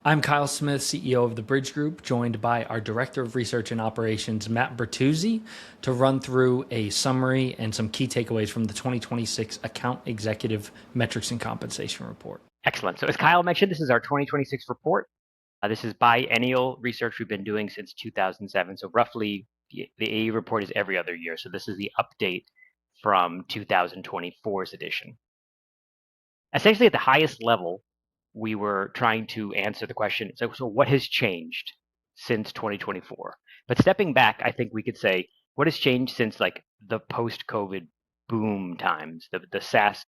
I'm Kyle Smith, CEO of the Bridge Group, joined by our Director of Research and Operations, Matt Bertuzzi, to run through a summary and some key takeaways from the 2026 Account Executive Metrics and Compensation Report. Excellent. So as Kyle mentioned, this is our 2026 report. This is biennial research we've been doing since 2007. So roughly the AE report is every other year. So this is the update from 2024's edition. Essentially at the highest level, we were trying to answer the question, so what has changed since 2024? But stepping back, I think we could say, what has changed since like the post-COVID boom times, the SaaS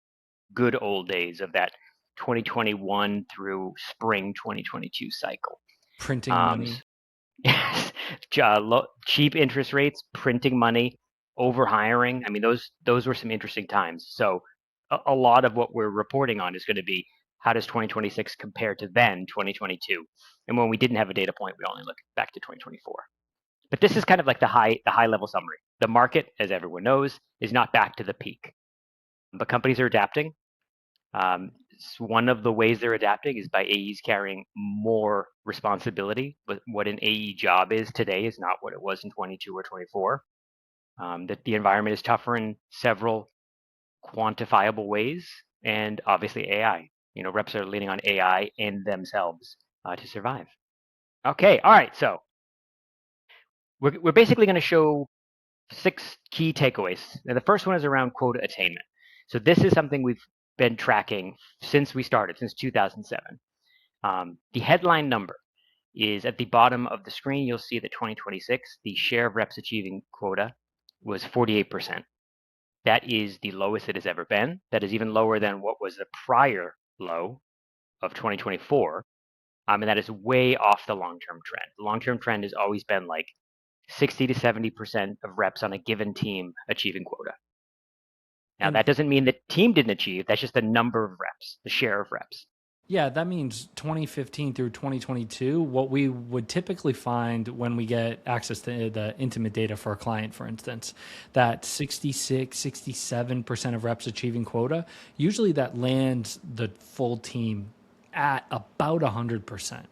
good old days of that 2021 through spring 2022 cycle? Printing Um, money. yes, cheap interest rates, printing money, over hiring. I mean, those were some interesting times. So a lot of what we're reporting on is going to be how does 2026 compare to then 2022? And when we didn't have a data point, we only look back to 2024. But this is kind of like the high level summary. The market, as everyone knows, is not back to the peak, but companies are adapting. One of the ways they're adapting is by AEs carrying more responsibility. But what an AE job is today is not what it was in 22 or 24. That the environment is tougher in several quantifiable ways, and obviously AI. Reps are leaning on AI and themselves to survive. Okay, all right. So we're basically going to show 6 key takeaways. Now, the first one is around quota attainment. So this is something we've been tracking since we started, since 2007. The headline number is at the bottom of the screen. You'll see that 2026, the share of reps achieving quota was 48%. That is the lowest it has ever been. That is even lower than what was the prior low of 2024. And that is way off the long-term trend. The long-term trend has always been like 60 to 70% of reps on a given team achieving quota. Now, And that doesn't mean the team didn't achieve. That's just the number of reps, the share of reps. yeah, that means 2015 through 2022, what we would typically find when we get access to the intimate data for a client, for instance, that 66, 67% of reps achieving quota, usually that lands the full team at about 100%.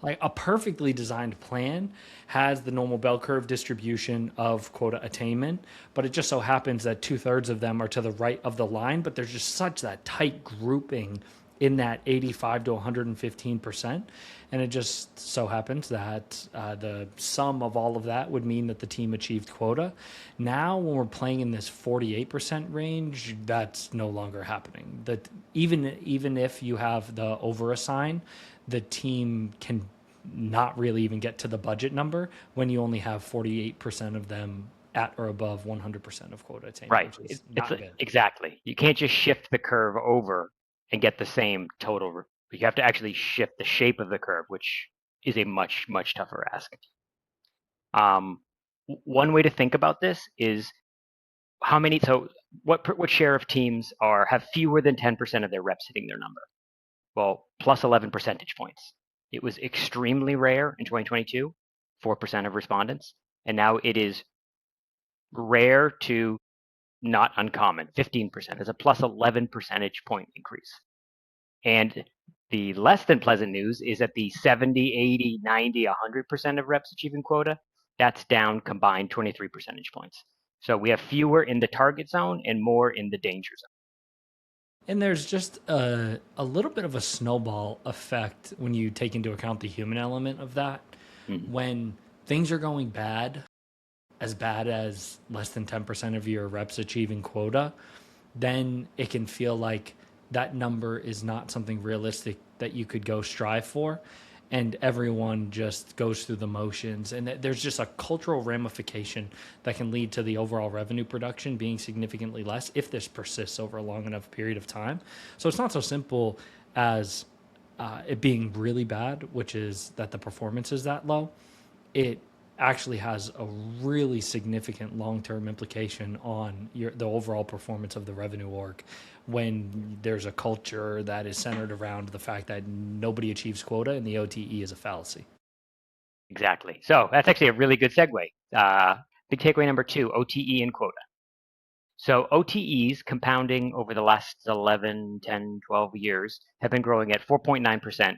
Like a perfectly designed plan has the normal bell curve distribution of quota attainment, but it just so happens that 2/3 of them are to the right of the line, but there's just such that tight grouping in that 85 to 115%. And it just so happens that the sum of all of that would mean that the team achieved quota. Now, when we're playing in this 48% range, that's no longer happening. That even if you have the overassign, the team can not really even get to the budget number when you only have 48% of them at or above 100% of quota attainment, Right. which is not good. Exactly. You can't just shift the curve over and get the same total. You have to actually shift the shape of the curve, which is a much, much tougher ask. Um, One way to think about this is how many. So, what share of teams have fewer than 10% of their reps hitting their number? Well, plus 11 percentage points. It was extremely rare in 2022, 4% of respondents, and now it is rare to not uncommon, 15%. It's a plus 11 percentage point increase. And the less than pleasant news is that the 70, 80, 90, 100% of reps achieving quota, that's down combined 23 percentage points. So we have fewer in the target zone and more in the danger zone. And there's just a little bit of a snowball effect when you take into account the human element of that. Mhm. When things are going bad as less than 10% of your reps achieving quota, then it can feel like that number is not something realistic that you could go strive for. And everyone just goes through the motions. And there's just a cultural ramification that can lead to the overall revenue production being significantly less if this persists over a long enough period of time. So it's not so simple as it being really bad, which is that the performance is that low. It actually has a really significant long-term implication on the overall performance of the revenue org when there's a culture that is centered around the fact that nobody achieves quota and the OTE is a fallacy. Exactly. So that's actually a really good segue. Big takeaway number 2, OTE and quota. So OTEs compounding over the last 11, 10, 12 years have been growing at 4.9%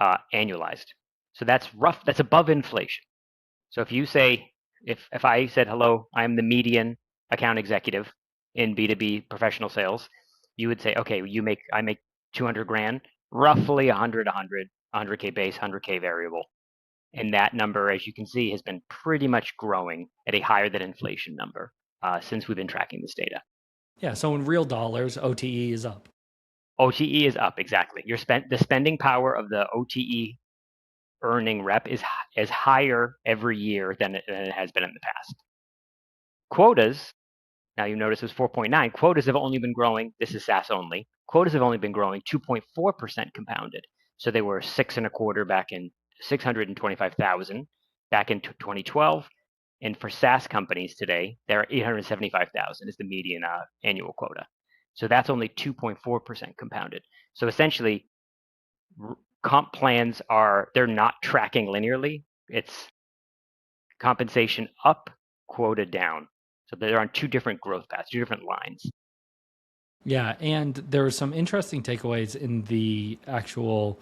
annualized. So that's rough. That's above inflation. So if you say, if I said, hello, I'm the median account executive in B2B professional sales, you would say, okay, I make 200 grand, roughly 100K base, 100K variable. And that number, as you can see, has been pretty much growing at a higher than inflation number since we've been tracking this data. Yeah. So in real dollars, OTE is up. OTE is up, exactly. The spending power of the OTE earning rep is higher every year than it has been in the past. Quotas, now you notice it was 4.9. Quotas have only been growing, this is SaaS only, quotas have only been growing 2.4% compounded. So they were 6.25 back in 625,000 back in 2012. And for SaaS companies today, they're 875,000 is the median annual quota. So that's only 2.4% compounded. So essentially, comp plans they're not tracking linearly. It's compensation up, quota down. So they're on two different growth paths, two different lines. Yeah, and there were some interesting takeaways in the actual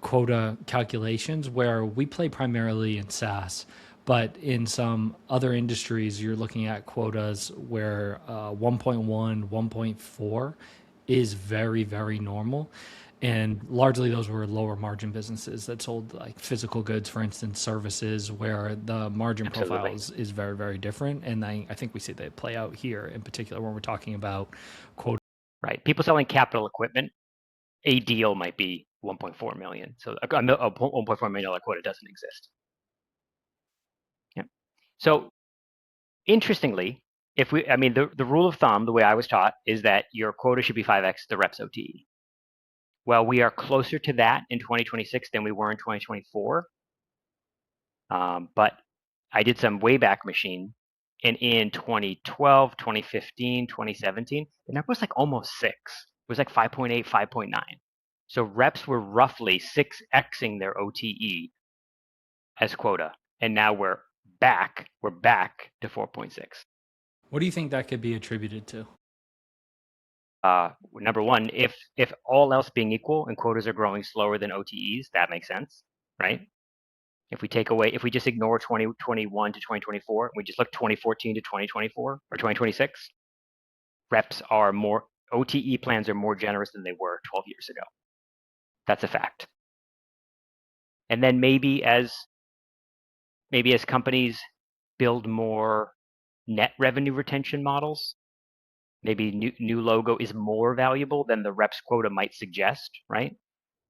quota calculations where we play primarily in SaaS, but in some other industries, you're looking at quotas where 1.1, 1.4 is very, very normal. And largely those were lower margin businesses that sold like physical goods, for instance, services where the margin profile Absolutely. is very, very different. And I think we see that play out here in particular when we're talking about quota. Right. People selling capital equipment, a deal might be 1.4 million. So a $1.4 million quota doesn't exist. Yeah. So interestingly, the rule of thumb, the way I was taught, is that your quota should be 5x the reps OTE. Well, we are closer to that in 2026 than we were in 2024. But I did some Wayback Machine, and in 2012, 2015, 2017, the number was like almost 6. It was like 5.8, 5.9. So reps were roughly 6xing their OTE as quota, and now we're back to 4.6. What do you think that could be attributed to? Number one, if all else being equal and quotas are growing slower than OTEs, that makes sense, right? If we just ignore 2021 to 2024, we just look 2014 to 2024 or 2026, reps are more, OTE plans are more generous than they were 12 years ago. That's a fact. And then maybe as companies build more net revenue retention models, maybe new logo is more valuable than the reps quota might suggest, right?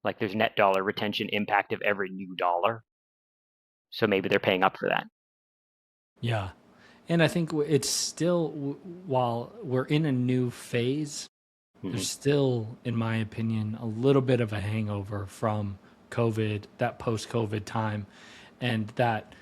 Like there's net dollar retention impact of every new dollar. So maybe they're paying up for that. Yeah. And I think it's still, while we're in a new phase, Mm-hmm. there's still, in my opinion, a little bit of a hangover from COVID, that post COVID time, and that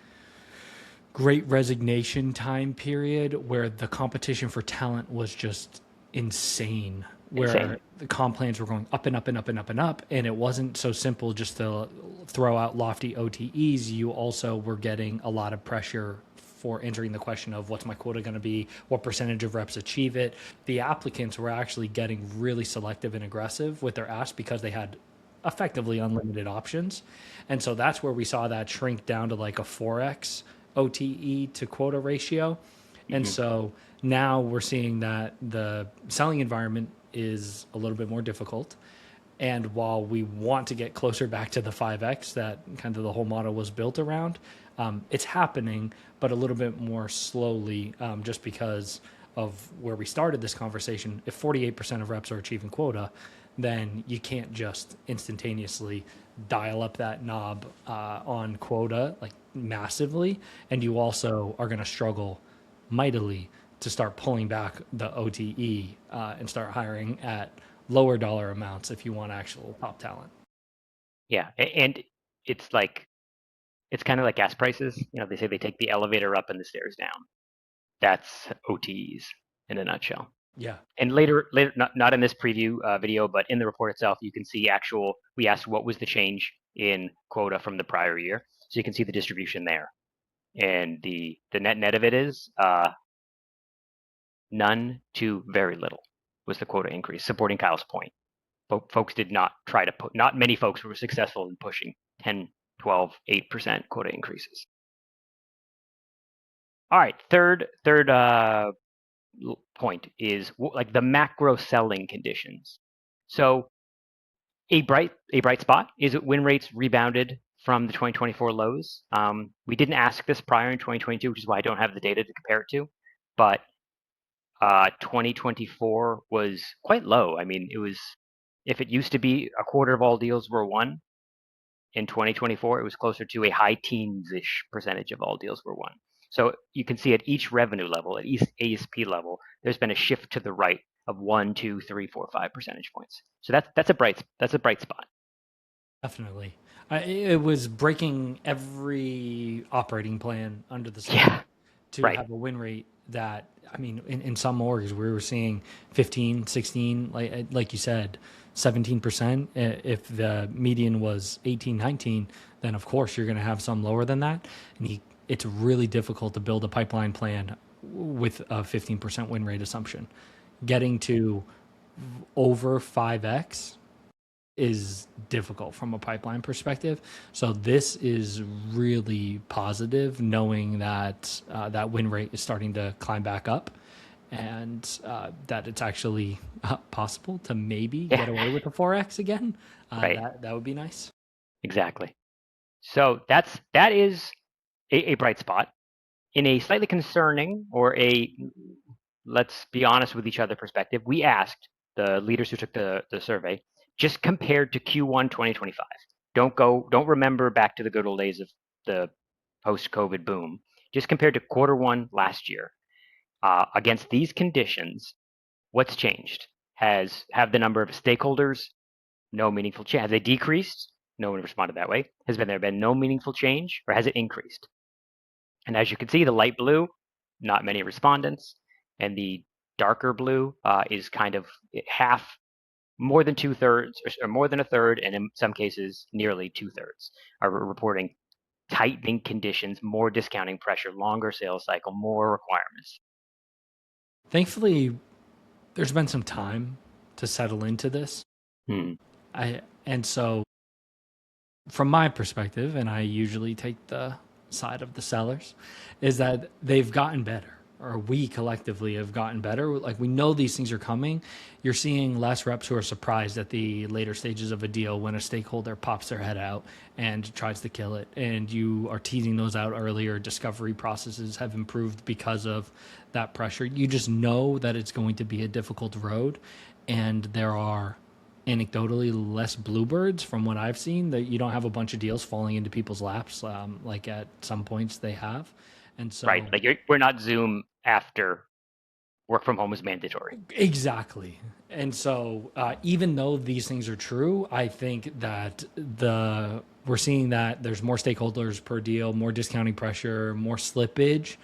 great resignation time period where the competition for talent was just insane, Insane. where the comp plans were going up and up and up and up and up. And it wasn't so simple just to throw out lofty OTEs. You also were getting a lot of pressure for answering the question of what's my quota going to be, what percentage of reps achieve it. The applicants were actually getting really selective and aggressive with their asks because they had effectively unlimited options. And so that's where we saw that shrink down to like a 4x OTE to quota ratio. And Mm-hmm. so now we're seeing that the selling environment is a little bit more difficult. And while we want to get closer back to the 5x that kind of the whole model was built around, it's happening, but a little bit more slowly, just because of where we started this conversation. If 48% of reps are achieving quota, then you can't just instantaneously dial up that knob on quota like massively. And you also are going to struggle mightily to start pulling back the OTE and start hiring at lower dollar amounts if you want actual top talent. Yeah, and it's like it's kind of like gas prices. You know, they say they take the elevator up and the stairs down. That's OTEs in a nutshell. Yeah. And later, not in this preview video, but in the report itself, you can see actual. We asked what was the change in quota from the prior year, so you can see the distribution there. And the net of it is none to very little was the quota increase, supporting Kyle's point. folks did not try to put. Not many folks were successful in pushing 10, 12, 8% quota increases. All right, third point is like the macro selling conditions. So a bright spot is that win rates rebounded from the 2024 lows. We didn't ask this prior in 2022, which is why I don't have the data to compare it to, but 2024 was quite low. I mean, it was, if it used to be a quarter of all deals were won, in 2024 it was closer to a high teens-ish percentage of all deals were won. So you can see at each revenue level, at each ASP level, there's been a shift to the right of 1, 2, 3, 4, 5 percentage points. So that's a bright spot. Definitely. It was breaking every operating plan under the sun Yeah, to right. have a win rate that, I mean, in some orgs, we were seeing 15, 16, like you said, 17%. If the median was 18, 19, then of course you're going to have some lower than that. And it's really difficult to build a pipeline plan with a 15% win rate assumption. Getting to over 5x is difficult from a pipeline perspective. So this is really positive, knowing that that win rate is starting to climb back up, and that it's actually possible to maybe get away with the 4x again. Right. That would be nice. Exactly. So that is a bright spot. In a slightly concerning, or a, let's be honest with each other perspective, we asked the leaders who took the survey, just compared to Q1 2025. Don't remember back to the good old days of the post-COVID boom. Just compared to Q1 last year. Against these conditions, what's changed? Have the number of stakeholders no meaningful change? Have they decreased? No one responded that way. Has there been no meaningful change, or has it increased? And as you can see, the light blue, not many respondents, and the darker blue is kind of half, more than 2/3, or more than a third, and in some cases, nearly 2/3 are reporting tightening conditions, more discounting pressure, longer sales cycle, more requirements. Thankfully, there's been some time to settle into this. Hmm. And so from my perspective, and I usually take the side of the sellers, is that they've gotten better, or we collectively have gotten better. Like, we know these things are coming. You're seeing less reps who are surprised at the later stages of a deal when a stakeholder pops their head out and tries to kill it. And you are teasing those out earlier. Discovery processes have improved because of that pressure. You just know that it's going to be a difficult road, and there are anecdotally less bluebirds from what I've seen, that you don't have a bunch of deals falling into people's laps like at some points they have. And so Right, like we're not Zoom after work from home is mandatory. exactly. And so even though these things are true, I think that we're seeing that there's more stakeholders per deal, more discounting pressure, more slippage,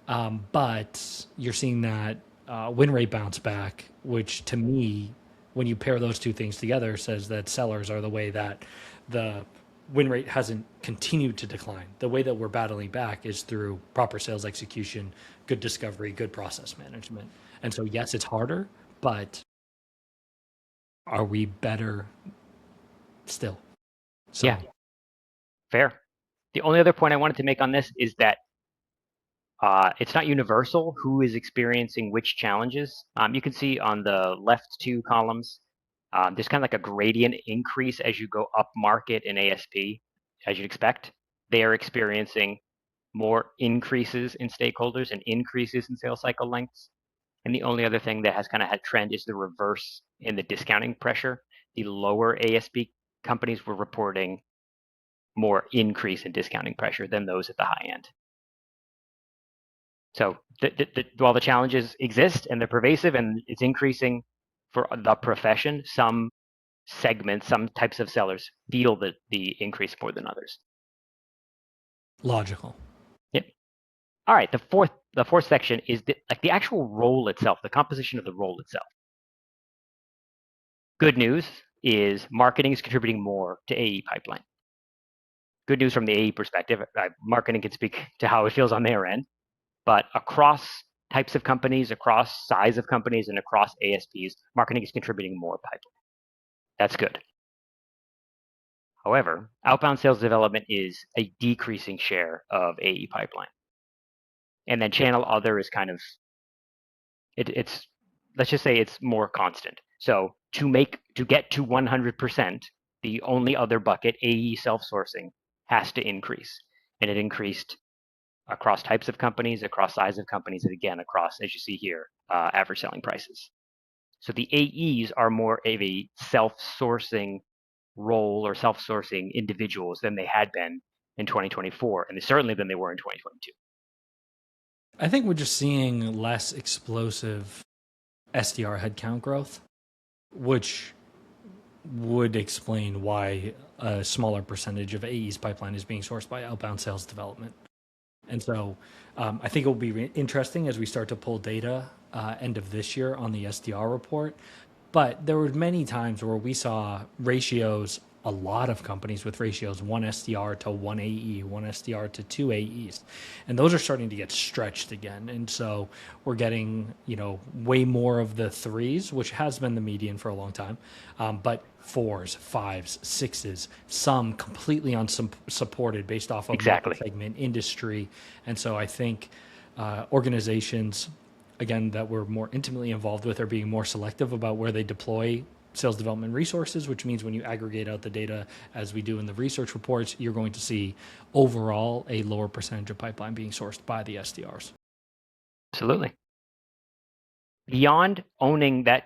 but you're seeing that win rate bounce back, which to me, when you pair those two things together, says that sellers are the way that the win rate hasn't continued to decline. The way that we're battling back is through proper sales execution, good discovery, good process management. And so, yes, it's harder, but are we better still? So, Yeah, fair. The only other point I wanted to make on this is that it's not universal who is experiencing which challenges. You can see on the left two columns, there's kind of like a gradient increase as you go up market in ASP, as you'd expect. They are experiencing more increases in stakeholders and increases in sales cycle lengths. And the only other thing that has kind of had trend is the reverse in the discounting pressure. The lower ASP companies were reporting more increase in discounting pressure than those at the high end. So while the challenges exist and they're pervasive and it's increasing for the profession, some segments, some types of sellers feel that the increase more than others. logical. Yep. All right. The fourth section is like the actual role itself, the composition of the role itself. Good news is marketing is contributing more to AE pipeline. Good news from the AE perspective. Marketing can speak to how it feels on their end, but across types of companies, across size of companies, and across ASPs, marketing is contributing more pipeline. That's good. However, outbound sales development is a decreasing share of AE pipeline. And then channel other is kind of, it's, let's just say it's more constant. So to get to 100%, the only other bucket, AE self-sourcing, has to increase. And it increased across types of companies, across size of companies, and again, across, as you see here, average selling prices. So the AEs are more of a self-sourcing role or self-sourcing individuals than they had been in 2024, and certainly than they were in 2022. I think we're just seeing less explosive SDR headcount growth, which would explain why a smaller percentage of AE's pipeline is being sourced by outbound sales development. And so I think it will be interesting as we start to pull data end of this year on the SDR report. But there were many times where we saw ratios, a lot of companies with ratios 1 SDR to 1 AE, 1 SDR to 2 AEs. And those are starting to get stretched again. And so we're getting, way more of the threes, which has been the median for a long time, but fours, fives, sixes, some completely unsupported based off of Exactly. segment, industry. And so I think organizations, again, that we're more intimately involved with, are being more selective about where they deploy sales development resources, which means when you aggregate out the data, as we do in the research reports, you're going to see overall a lower percentage of pipeline being sourced by the SDRs. Absolutely. Beyond owning that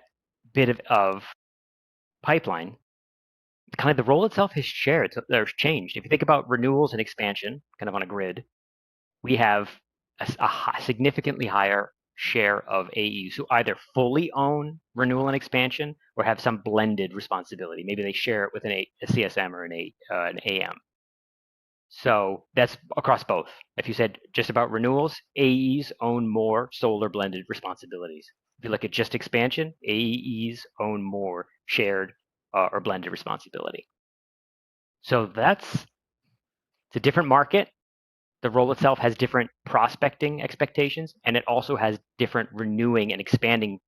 bit of pipeline, kind of the role itself has changed. If you think about renewals and expansion, kind of on a grid, we have a significantly higher share of AEs who either fully own renewal and expansion or have some blended responsibility. Maybe they share it with a CSM or an AM. So that's across both. If you said just about renewals, AEs own more sole or blended responsibilities. If you look at just expansion, AEs own more shared or blended responsibility. So it's a different market. The role itself has different prospecting expectations, and it also has different renewing and expanding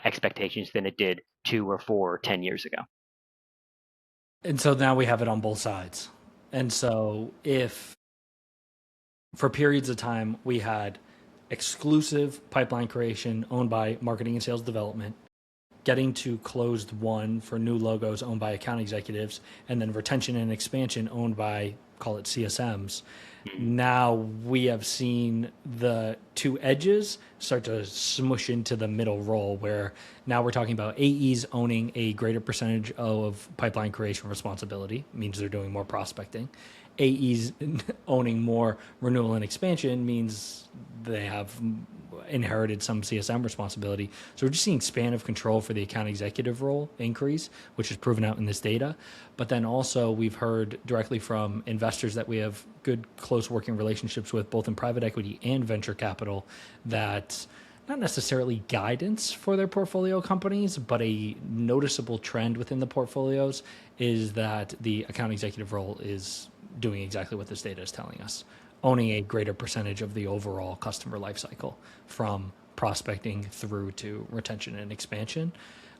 expectations than it did 2 or 4 or 10 years ago. And so now we have it on both sides. And so if for periods of time we had exclusive pipeline creation owned by marketing and sales development, getting to closed won for new logos owned by account executives, and then retention and expansion owned by, call it CSMs. Now we have seen the two edges start to smush into the middle role, where now we're talking about AEs owning a greater percentage of pipeline creation responsibility, means they're doing more prospecting. AEs owning more renewal and expansion means they have inherited some CSM responsibility. So we're just seeing span of control for the account executive role increase, which is proven out in this data. But then also we've heard directly from investors that we have good, close working relationships with, both in private equity and venture capital, that not necessarily guidance for their portfolio companies, but a noticeable trend within the portfolios is that the account executive role is doing exactly what this data is telling us, owning a greater percentage of the overall customer lifecycle from prospecting through to retention and expansion.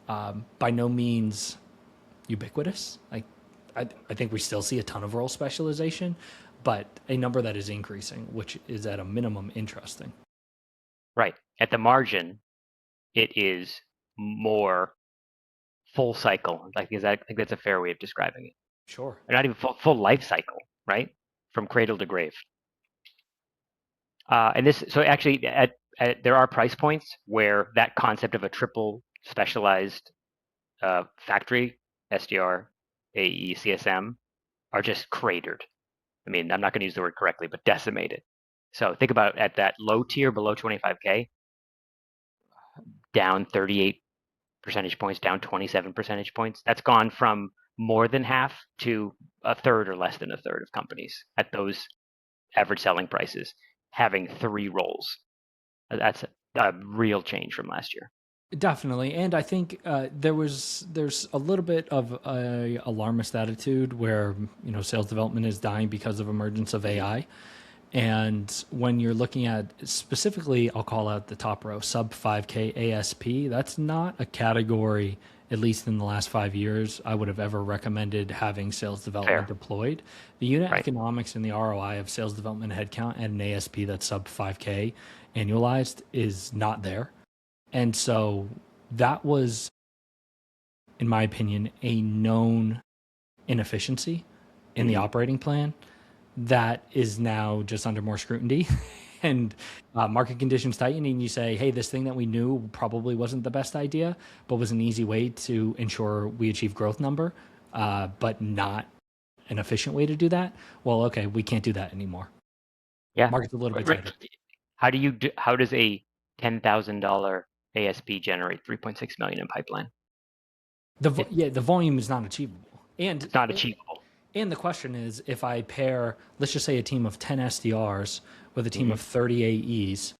By no means ubiquitous. I think we still see a ton of role specialization, but a number that is increasing, which is at a minimum interesting. Right. At the margin, it is more full cycle. I think that's a fair way of describing it. Sure. Or not even full life cycle, right? From cradle to grave. So actually, there are price points where that concept of a triple specialized factory, SDR, AE, CSM, are just cratered. I mean, I'm not going to use the word correctly, but decimated. So think about at that low tier below 25K, down 38 percentage points, down 27 percentage points. That's gone from more than half to a third or less than a third of companies at those average selling prices having 3 roles. That's a real change from last year. Definitely, and I think there's a little bit of a alarmist attitude where sales development is dying because of emergence of AI, and when you're looking at specifically, I'll call out the top row, sub 5K ASP. That's not a category at least in the last 5 years, I would have ever recommended having sales development Fair. deployed. The unit Right. economics and the ROI of sales development headcount at an ASP that's sub 5K annualized is not there. And so that was, in my opinion, a known inefficiency in the operating plan that is now just under more scrutiny. And market conditions tighten, and you say, hey, this thing that we knew probably wasn't the best idea, but was an easy way to ensure we achieve growth number, but not an efficient way to do that. Well, okay, we can't do that anymore. Yeah. Market's a little bit tighter. How does a $10,000 ASP generate 3.6 million in pipeline? The volume is not achievable. And It's not achievable. And the question is, if I pair, let's just say, a team of 10 SDRs with a team of 30 AEs,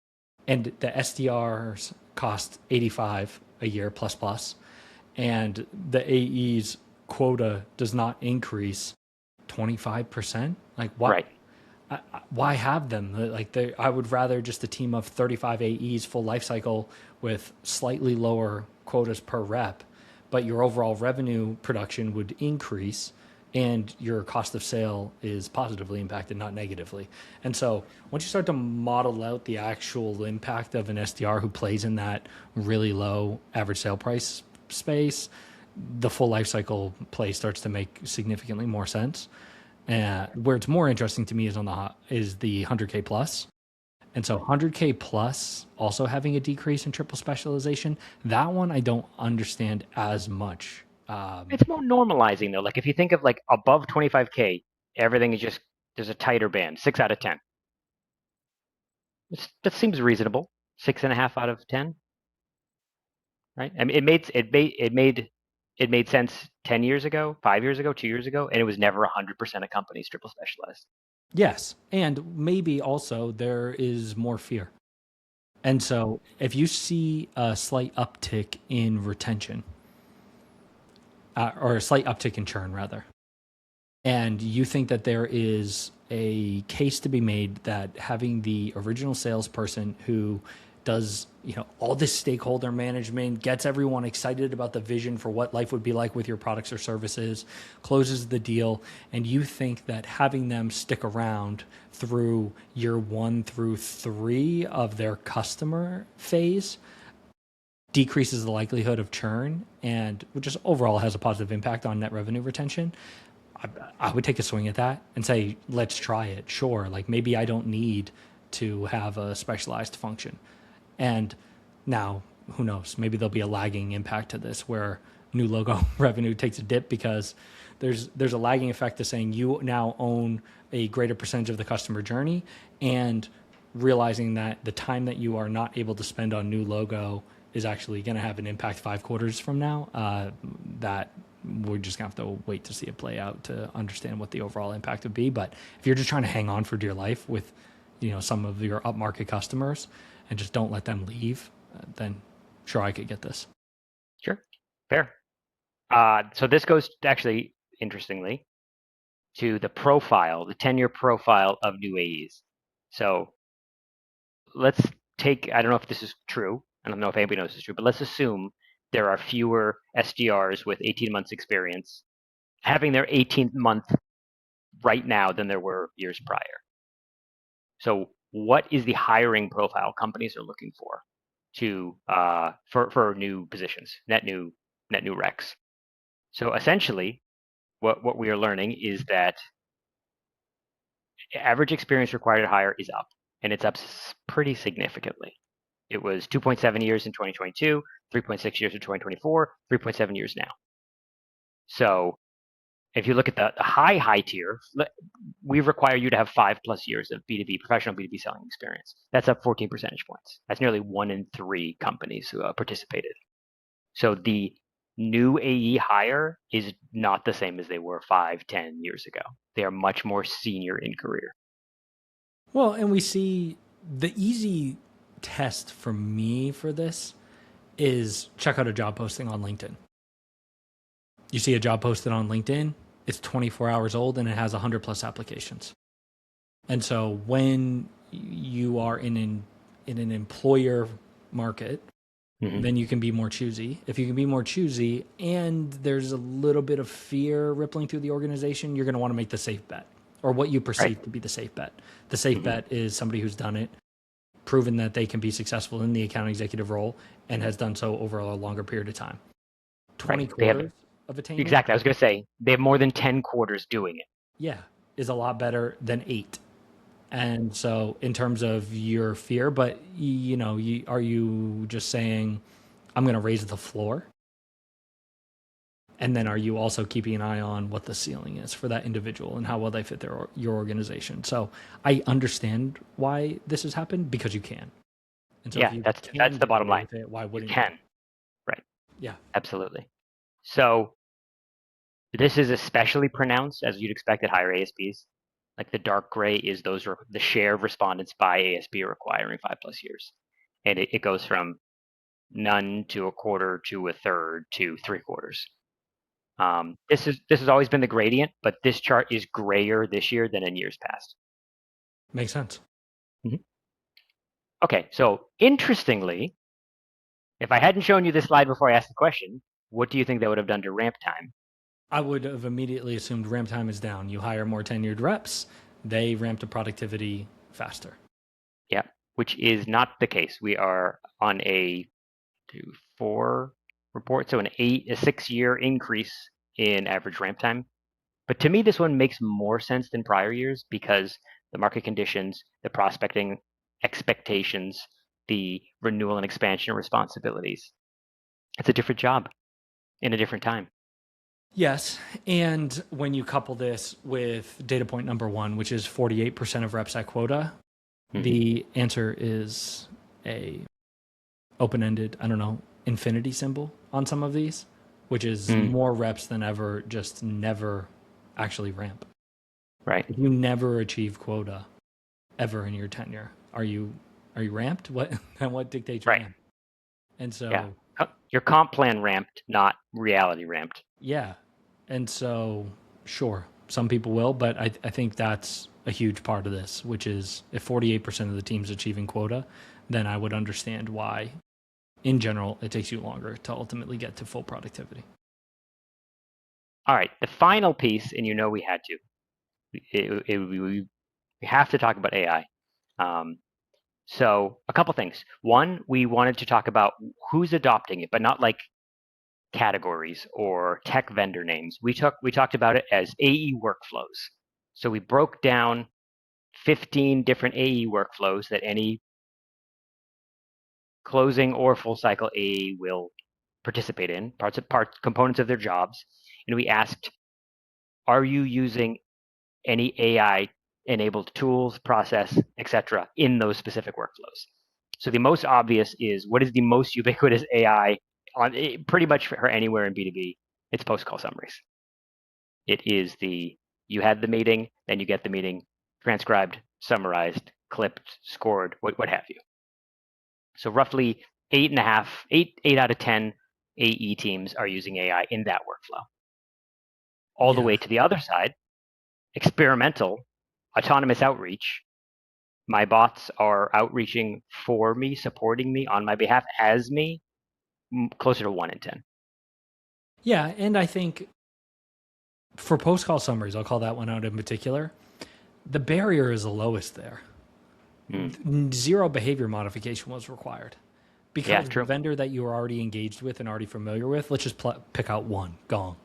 and the SDRs cost 85 a year plus, and the AEs quota does not increase 25%, like what? Right. Why have them? Like, I would rather just a team of 35 AEs full life cycle with slightly lower quotas per rep, but your overall revenue production would increase and your cost of sale is positively impacted, not negatively. And so once you start to model out the actual impact of an SDR who plays in that really low average sale price space, the full life cycle play starts to make significantly more sense. Where it's more interesting to me is the 100K plus. And so 100K plus also having a decrease in triple specialization, that one I don't understand as much. It's more normalizing though. Like if you think of like above 25K, everything is just, there's a tighter band, 6 out of 10. That seems reasonable. 6.5 out of 10, right? I mean, it made sense 10 years ago, 5 years ago, 2 years ago, and it was never 100% of companies triple specialized. Yes. And maybe also there is more fear. And so if you see a slight uptick in retention, or a slight uptick in churn rather, and you think that there is a case to be made that having the original salesperson who does all this stakeholder management, gets everyone excited about the vision for what life would be like with your products or services, closes the deal, and you think that having them stick around through year 1 through 3 of their customer phase decreases the likelihood of churn and just overall has a positive impact on net revenue retention, I would take a swing at that and say, let's try it. Sure. Like maybe I don't need to have a specialized function. And now who knows, maybe there'll be a lagging impact to this where new logo revenue takes a dip because there's a lagging effect to saying you now own a greater percentage of the customer journey and realizing that the time that you are not able to spend on new logo is actually going to have an impact 5 quarters from now. That we're just gonna have to wait to see it play out to understand what the overall impact would be. But if you're just trying to hang on for dear life with, some of your upmarket customers and just don't let them leave, then sure, I could get this. Sure, fair. So this goes actually, interestingly, to the profile, the tenure profile of new AEs. So let's take, I don't know if this is true, I don't know if anybody knows this is true, but let's assume there are fewer SDRs with 18 months experience having their 18th month right now than there were years prior. So what is the hiring profile companies are looking for for new positions, net new recs? So essentially, what we are learning is that average experience required to hire is up, and it's up pretty significantly. It was 2.7 years in 2022, 3.6 years in 2024, 3.7 years now. So if you look at the high tier, we require you to have 5+ years of professional B2B selling experience. That's up 14 percentage points. That's nearly 1 in 3 companies who participated. So the new AE hire is not the same as they were 5-10 years ago. They are much more senior in career. Well, and we see the easy test for me for this is check out a job posting on LinkedIn. You see a job posted on LinkedIn, it's 24 hours old and it has 100+ applications. And so when you are in an employer market then you can be more choosy. If you can be more choosy and there's a little bit of fear rippling through the organization, you're going to want to make the safe bet, or what you perceive to be the safe bet. The safe bet is somebody who's done it, proven that they can be successful in the account executive role, and has done so over a longer period of time. 20 quarters of attainment. Exactly. I was going to say they have more than 10 quarters doing it. Yeah, is a lot better than 8. And so in terms of your fear, but are you just saying, I'm going to raise the floor? And then are you also keeping an eye on what the ceiling is for that individual and how well they fit your organization? So I understand why this has happened, because you can. And so yeah, that's the bottom line. Why wouldn't you can? Right. Yeah. Absolutely. So this is especially pronounced, as you'd expect, at higher ASPs. Like the dark gray is those are the share of respondents by ASP requiring 5+ years. And it goes from none to a quarter to a third to 3/4. This has always been the gradient, but this chart is grayer this year than in years past. Makes sense. Okay, so interestingly, if I hadn't shown you this slide before I asked the question, what do you think that would have done to ramp time? I would have immediately assumed ramp time is down. You hire more tenured reps, they ramp to productivity faster. Yeah, which is not the case. We are on a 4 report, so a 6-year increase in average ramp time. But to me, this one makes more sense than prior years because the market conditions, the prospecting expectations, the renewal and expansion responsibilities. It's a different job in a different time. Yes. And when you couple this with data point number 1, which is 48% of reps at quota, the answer is a open-ended, infinity symbol on some of these, which is more reps than ever just never actually ramp. Right. If you never achieve quota ever in your tenure, are you ramped? What dictates your ramp? And so your comp plan ramped, not reality ramped. Yeah. And so, sure, some people will, but I think that's a huge part of this, which is if 48% of the team's achieving quota, then I would understand why, in general, it takes you longer to ultimately get to full productivity. All right, the final piece, and we had to. We have to talk about AI. So a couple things. One, we wanted to talk about who's adopting it, but not like categories or tech vendor names. We talked about it as AE workflows. So we broke down 15 different AE workflows that any closing or full cycle AE will participate in, components of their jobs. And we asked, are you using any AI enabled tools, process, etc. in those specific workflows? So the most obvious is, what is the most ubiquitous AI on pretty much for anywhere in B2B? It's post-call summaries. It is you had the meeting, then you get the meeting transcribed, summarized, clipped, scored, what have you. So roughly 8 out of 10 AE teams are using AI in that workflow. All the way to the other side, experimental, autonomous outreach. My bots are outreaching for me, supporting me on my behalf as me, closer to 1 in 10. Yeah, and I think for post-call summaries, I'll call that one out in particular, the barrier is the lowest there. 0 behavior modification was required. Because the vendor that you were already engaged with and already familiar with, let's just pick out one, Gong.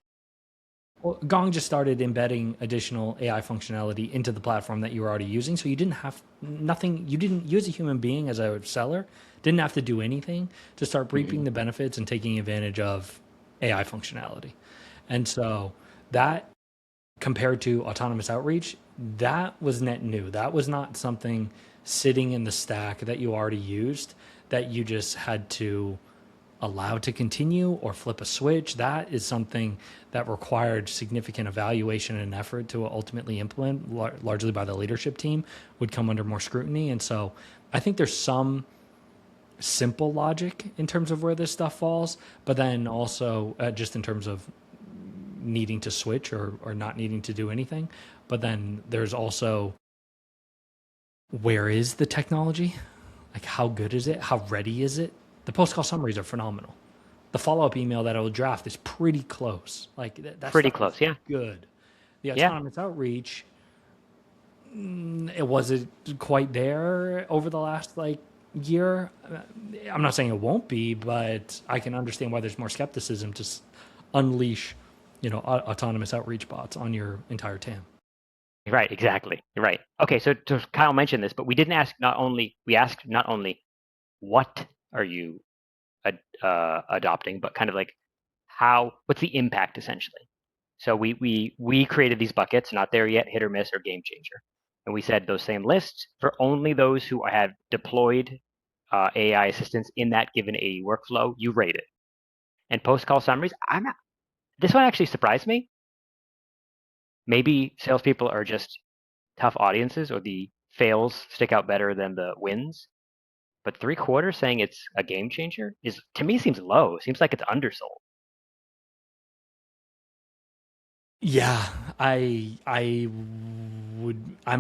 Well, Gong just started embedding additional AI functionality into the platform that you were already using. So you didn't have you as a human being, as a seller, didn't have to do anything to start reaping the benefits and taking advantage of AI functionality. And so that, compared to autonomous outreach, that was net new. That was not something sitting in the stack that you already used that you just had to allow to continue or flip a switch. That is something that required significant evaluation and effort to ultimately implement, largely by the leadership team, would come under more scrutiny. And so I think there's some simple logic in terms of where this stuff falls, but then also just in terms of needing to switch or not needing to do anything. But then there's also, where is the technology? Like, how good is it? How ready is it? The post-call summaries are phenomenal. The follow-up email that I will draft is pretty close. Like that Pretty stuff is close, yeah. good. The Yeah. autonomous outreach, it wasn't quite there over the last like year. I'm not saying it won't be, but I can understand why there's more skepticism to unleash, autonomous outreach bots on your entire TAM. Right, exactly. You're right. Okay, so Kyle mentioned this, but we didn't ask we asked not only what are you adopting, but kind of like what's the impact essentially. So we created these buckets, not there yet, hit or miss or game changer. And we said those same lists for only those who have deployed AI assistance in that given AE workflow, you rate it. And post-call summaries, this one actually surprised me. Maybe salespeople are just tough audiences or the fails stick out better than the wins. But 3/4 saying it's a game changer is, to me, seems low. Seems like it's undersold. Yeah, I'm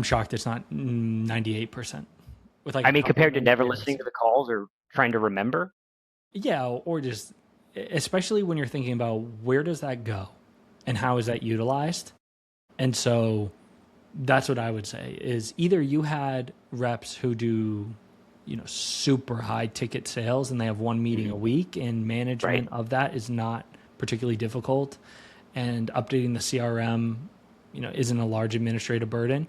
shocked it's not 98%. With like I mean, compared to never listening to the calls or trying to remember. Yeah, or just especially when you're thinking about where does that go and how is that utilized? And so that's what I would say is either you had reps who do, super high ticket sales and they have one meeting a week and management of that is not particularly difficult and updating the CRM, isn't a large administrative burden.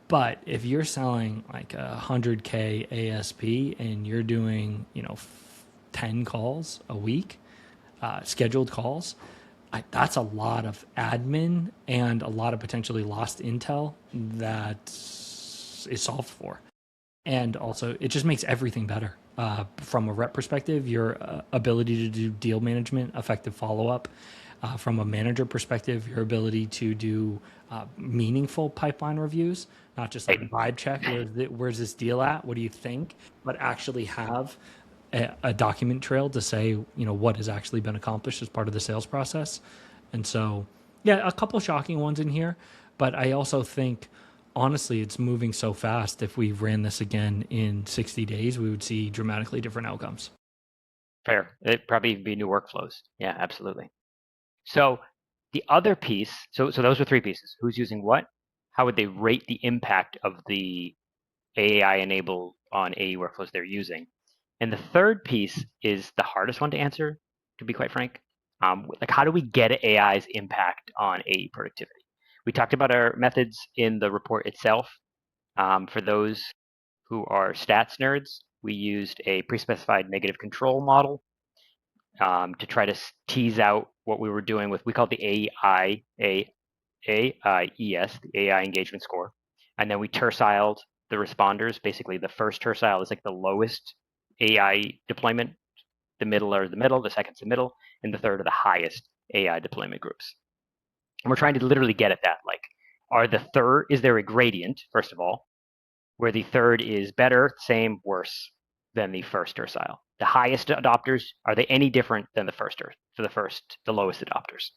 But if you're selling like 100K ASP and you're doing, 10 calls a week, scheduled calls, that's a lot of admin and a lot of potentially lost intel that is solved for. And also, it just makes everything better. From a rep perspective, your ability to do deal management, effective follow-up. From a manager perspective, your ability to do meaningful pipeline reviews, not just like vibe check, where's this deal at? What do you think? But actually have a document trail to say, what has actually been accomplished as part of the sales process. And so, yeah, a couple shocking ones in here, but I also think, honestly, it's moving so fast. If we ran this again in 60 days, we would see dramatically different outcomes. Fair. It'd probably be new workflows. Yeah, absolutely. So the other piece, so those are three pieces. Who's using what? How would they rate the impact of the AI enabled on AE workflows they're using? And the third piece is the hardest one to answer, to be quite frank. Like, how do we get AI's impact on AE productivity? We talked about our methods in the report itself. For those who are stats nerds, we used a pre-specified negative control model to try to tease out what we were doing with, we called the AIES, the AI engagement score. And then we terciled the responders. Basically, the first tercile is like the lowest AI deployment, the middle are the middle, the second's the middle, and the third are the highest AI deployment groups. And we're trying to literally get at that. Like, is there a gradient, first of all, where the third is better, same, worse than the first tercile? The highest adopters, are they any different than the lowest adopters?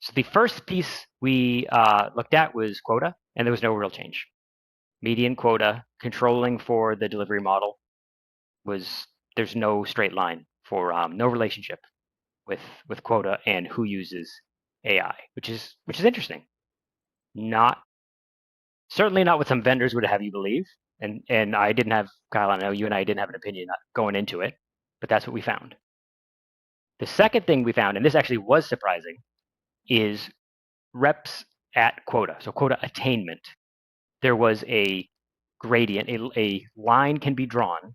So the first piece we looked at was quota, and there was no real change. Median quota, controlling for the delivery model, there's no straight line for no relationship with quota and who uses AI, which is interesting. Certainly not what some vendors would have you believe. And I didn't have, Kyle, I know you and I didn't have an opinion going into it, but that's what we found. The second thing we found, and this actually was surprising, is reps at quota, so quota attainment. There was a gradient, a line can be drawn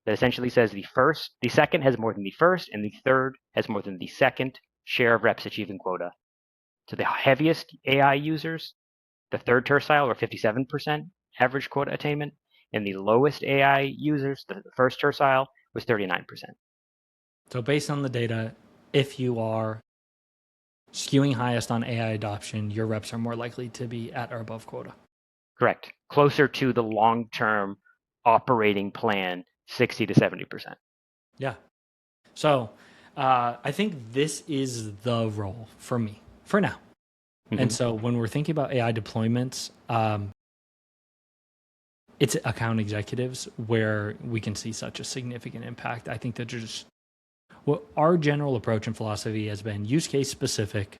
that essentially says the second has more than the first, and the third has more than the second share of reps achieving quota. So the heaviest AI users, the third tercile, were 57% average quota attainment, and the lowest AI users, the first tercile, was 39%. So based on the data, if you are skewing highest on AI adoption, your reps are more likely to be at or above quota. Correct. Closer to the long-term operating plan, 60 to 70%. Yeah. So I think this is the role for me for now. Mm-hmm. And so when we're thinking about AI deployments, it's account executives where we can see such a significant impact. I think that just well, our general approach and philosophy has been use case specific.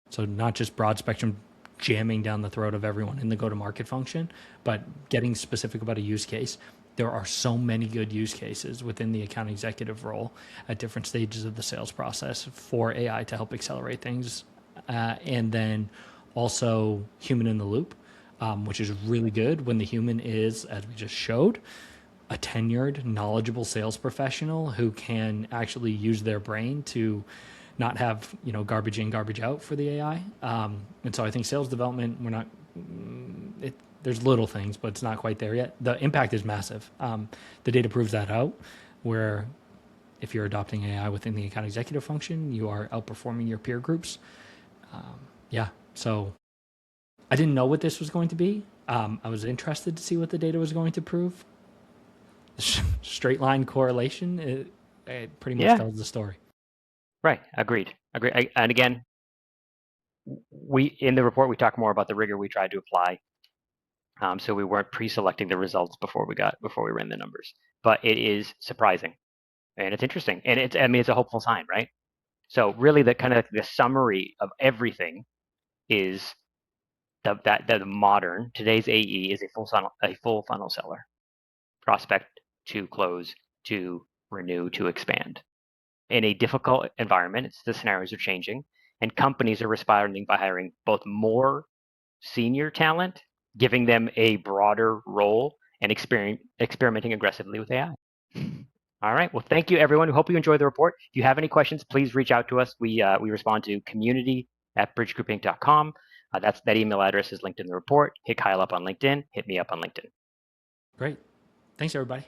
So not just broad spectrum jamming down the throat of everyone in the go-to-market function, but getting specific about a use case. There are so many good use cases within the account executive role at different stages of the sales process for AI to help accelerate things. And then also human in the loop, which is really good when the human is, as we just showed, a tenured, knowledgeable sales professional who can actually use their brain to not have garbage in, garbage out for the AI. And so I think sales development, we're not. There's little things, but it's not quite there yet. The impact is massive. The data proves that out. Where if you're adopting AI within the account executive function, you are outperforming your peer groups. Yeah. So I didn't know what this was going to be. I was interested to see what the data was going to prove. Straight line correlation, it pretty much tells the story. Right. Agreed. And again, we in the report we talk more about the rigor we tried to apply. So we weren't pre-selecting the results before we ran the numbers. But it is surprising, and it's interesting, and it's a hopeful sign, right? So really, the summary of everything is that the modern today's AE is a full funnel seller, prospect to close to renew to expand. In a difficult environment, the scenarios are changing, and companies are responding by hiring both more senior talent, giving them a broader role, and experimenting aggressively with AI. All right. Well, thank you, everyone. We hope you enjoyed the report. If you have any questions, please reach out to us. We respond to community@bridgegroupinc.com. That email address is linked in the report. Hit Kyle up on LinkedIn. Hit me up on LinkedIn. Great. Thanks, everybody.